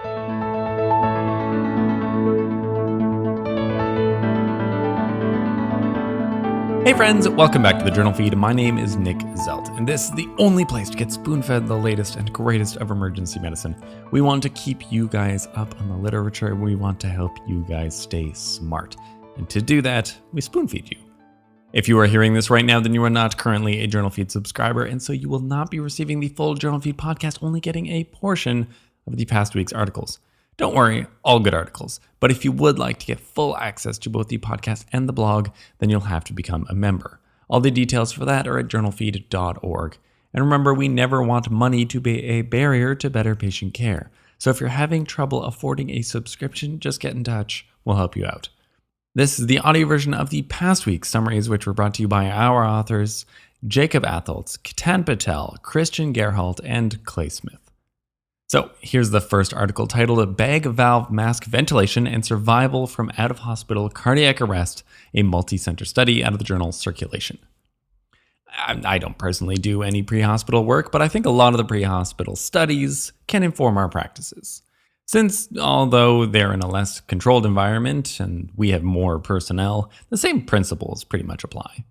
Hey friends, welcome back to the Journal Feed. My name is Nick Zelt, and this is the only place to get spoon-fed the latest and greatest of emergency medicine. We want to keep you guys up on the literature. We want to help you guys stay smart. And to do that, we spoon-feed you. If you are hearing this right now, then you are not currently a Journal Feed subscriber, and so you will not be receiving the full Journal Feed podcast, only getting a portion of the past week's articles. Don't worry, all good articles. But if you would like to get full access to both the podcast and the blog, then you'll have to become a member. All the details for that are at journalfeed.org. And remember, we never want money to be a barrier to better patient care. So if you're having trouble affording a subscription, just get in touch. We'll help you out. This is the audio version of the past week's summaries, which were brought to you by our authors, Jacob Atholtz, Ketan Patel, Christian Gerhardt, and Clay Smith. So here's the first article titled Bag Valve Mask Ventilation and Survival from Out-of-Hospital Cardiac Arrest, a Multi-Center Study out of the journal Circulation. I don't personally do any pre-hospital work, but I think a lot of the pre-hospital studies can inform our practices. Since, although they're in a less controlled environment and we have more personnel, the same principles pretty much apply.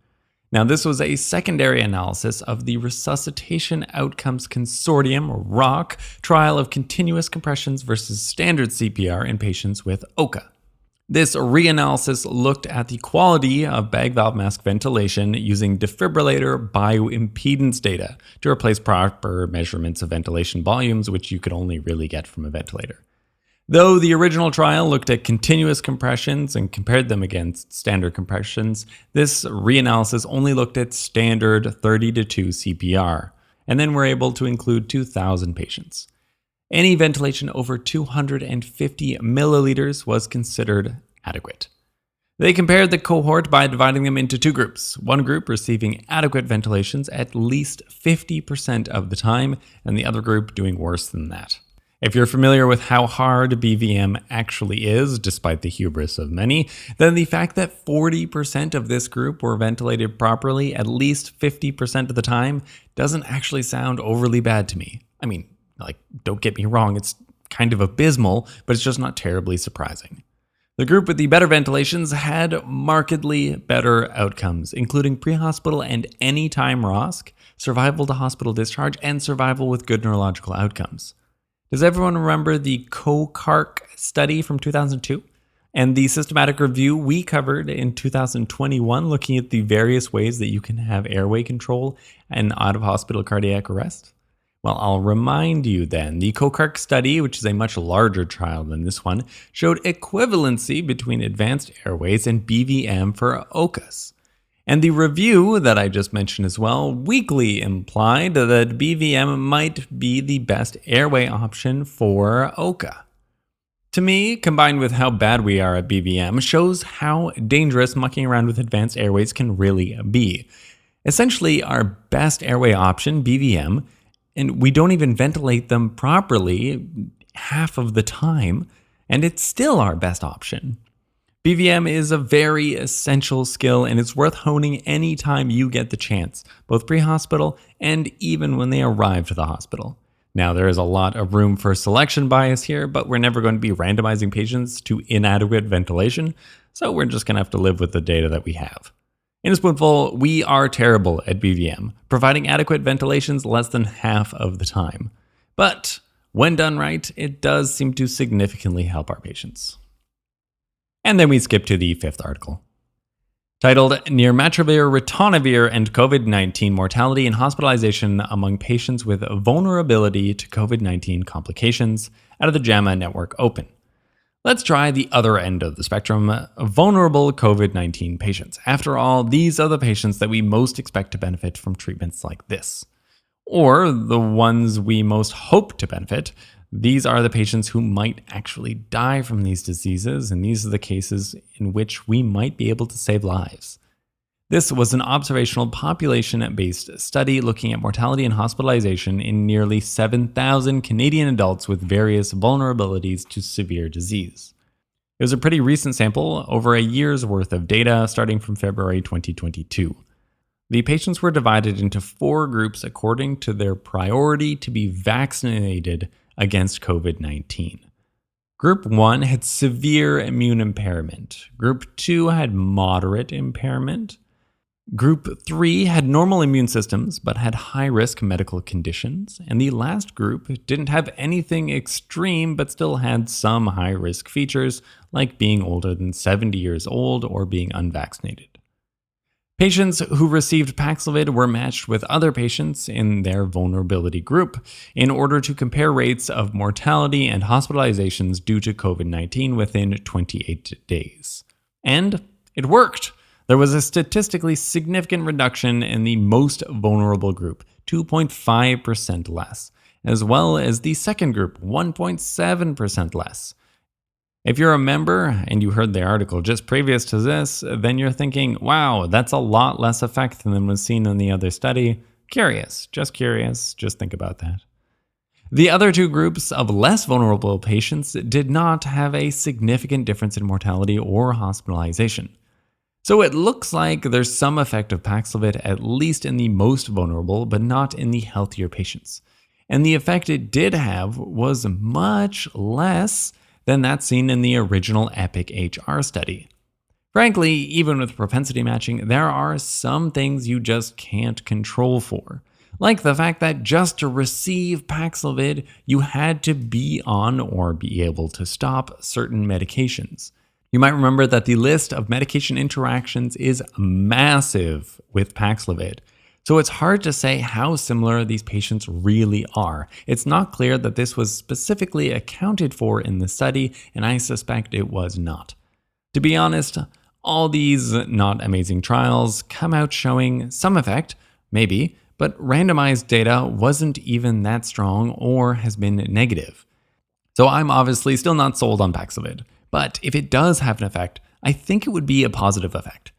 Now, this was a secondary analysis of the Resuscitation Outcomes Consortium, or ROC, trial of continuous compressions versus standard CPR in patients with OHCA. This reanalysis looked at the quality of bag valve mask ventilation using defibrillator bioimpedance data to replace proper measurements of ventilation volumes, which you could only really get from a ventilator. Though the original trial looked at continuous compressions and compared them against standard compressions, this reanalysis only looked at standard 30-2 CPR, and then were able to include 2,000 patients. Any ventilation over 250 milliliters was considered adequate. They compared the cohort by dividing them into two groups, one group receiving adequate ventilations at least 50% of the time, and the other group doing worse than that. If you're familiar with how hard BVM actually is, despite the hubris of many, then the fact that 40% of this group were ventilated properly at least 50% of the time doesn't actually sound overly bad to me. I mean, don't get me wrong, it's kind of abysmal, but it's just not terribly surprising. The group with the better ventilations had markedly better outcomes, including pre-hospital and anytime ROSC, survival to hospital discharge, and survival with good neurological outcomes. Does everyone remember the COCARC study from 2002? And the systematic review we covered in 2021, looking at the various ways that you can have airway control and out-of-hospital cardiac arrest? Well, I'll remind you then, the COCARC study, which is a much larger trial than this one, showed equivalency between advanced airways and BVM for OHCAs. And the review that I just mentioned as well weakly implied that BVM might be the best airway option for OHCA. To me, combined with how bad we are at BVM, shows how dangerous mucking around with advanced airways can really be. Essentially, our best airway option, BVM, and we don't even ventilate them properly half of the time, and it's still our best option. BVM is a very essential skill, and it's worth honing anytime you get the chance, both pre-hospital and even when they arrive to the hospital. Now, there is a lot of room for selection bias here, but we're never going to be randomizing patients to inadequate ventilation, so we're just going to have to live with the data that we have. In a spoonful, we are terrible at BVM, providing adequate ventilations less than half of the time. But when done right, it does seem to significantly help our patients. And then we skip to the fifth article, titled Nirmatrelvir, Ritonavir, and COVID-19 Mortality and Hospitalization Among Patients with Vulnerability to COVID-19 Complications, out of the JAMA Network Open. Let's try the other end of the spectrum, vulnerable COVID-19 patients. After all, these are the patients that we most expect to benefit from treatments like this. Or the ones we most hope to benefit. These are the patients who might actually die from these diseases, and these are the cases in which we might be able to save lives. This was an observational population-based study looking at mortality and hospitalization in nearly 7,000 Canadian adults with various vulnerabilities to severe disease. It was a pretty recent sample, over a year's worth of data starting from February 2022. The patients were divided into 4 groups according to their priority to be vaccinated against COVID-19. Group 1 had severe immune impairment. Group 2 had moderate impairment. Group 3 had normal immune systems but had high-risk medical conditions. And the last group didn't have anything extreme but still had some high-risk features like being older than 70 years old or being unvaccinated. Patients who received Paxlovid were matched with other patients in their vulnerability group in order to compare rates of mortality and hospitalizations due to COVID-19 within 28 days. And it worked! There was a statistically significant reduction in the most vulnerable group, 2.5% less, as well as the second group, 1.7% less. If you're a member and you heard the article just previous to this, then you're thinking, wow, that's a lot less effect than was seen in the other study. Curious, just think about that. The other two groups of less vulnerable patients did not have a significant difference in mortality or hospitalization. So it looks like there's some effect of Paxlovid at least in the most vulnerable, but not in the healthier patients. And the effect it did have was much less than that seen in the original EPIC-HR study. Frankly, even with propensity matching, there are some things you just can't control for. Like the fact that just to receive Paxlovid, you had to be on or be able to stop certain medications. You might remember that the list of medication interactions is massive with Paxlovid. So it's hard to say how similar these patients really are. It's not clear that this was specifically accounted for in the study, and I suspect it was not. To be honest, all these not amazing trials come out showing some effect, maybe, but randomized data wasn't even that strong or has been negative. So I'm obviously still not sold on Paxlovid, but if it does have an effect, I think it would be a positive effect.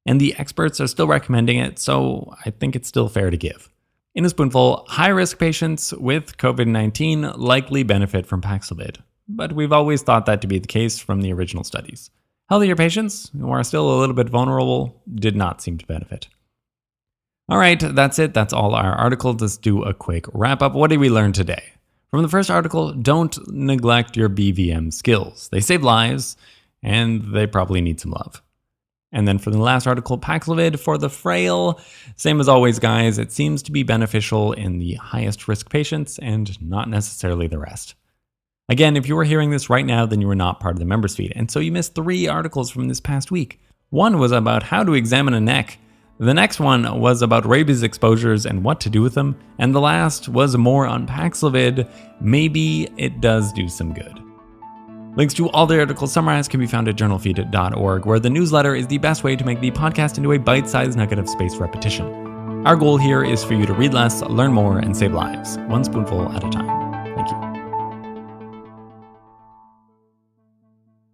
And the experts are still recommending it, so I think it's still fair to give. In a spoonful, high-risk patients with COVID-19 likely benefit from Paxlovid, but we've always thought that to be the case from the original studies. Healthier patients, who are still a little bit vulnerable, did not seem to benefit. All right, that's it. That's all our article. Let's do a quick wrap-up. What did we learn today? From the first article, don't neglect your BVM skills. They save lives, and they probably need some love. And then for the last article, Paxlovid for the frail. Same as always, guys, it seems to be beneficial in the highest risk patients and not necessarily the rest. Again, if you were hearing this right now, then you were not part of the members feed, and so you missed 3 articles from this past week. One was about how to examine a neck. The next one was about rabies exposures and what to do with them. And the last was more on Paxlovid. Maybe it does do some good. Links to all the articles summarized can be found at JournalFeed.org, where the newsletter is the best way to make the podcast into a bite-sized nugget of spaced repetition. Our goal here is for you to read less, learn more, and save lives, one spoonful at a time.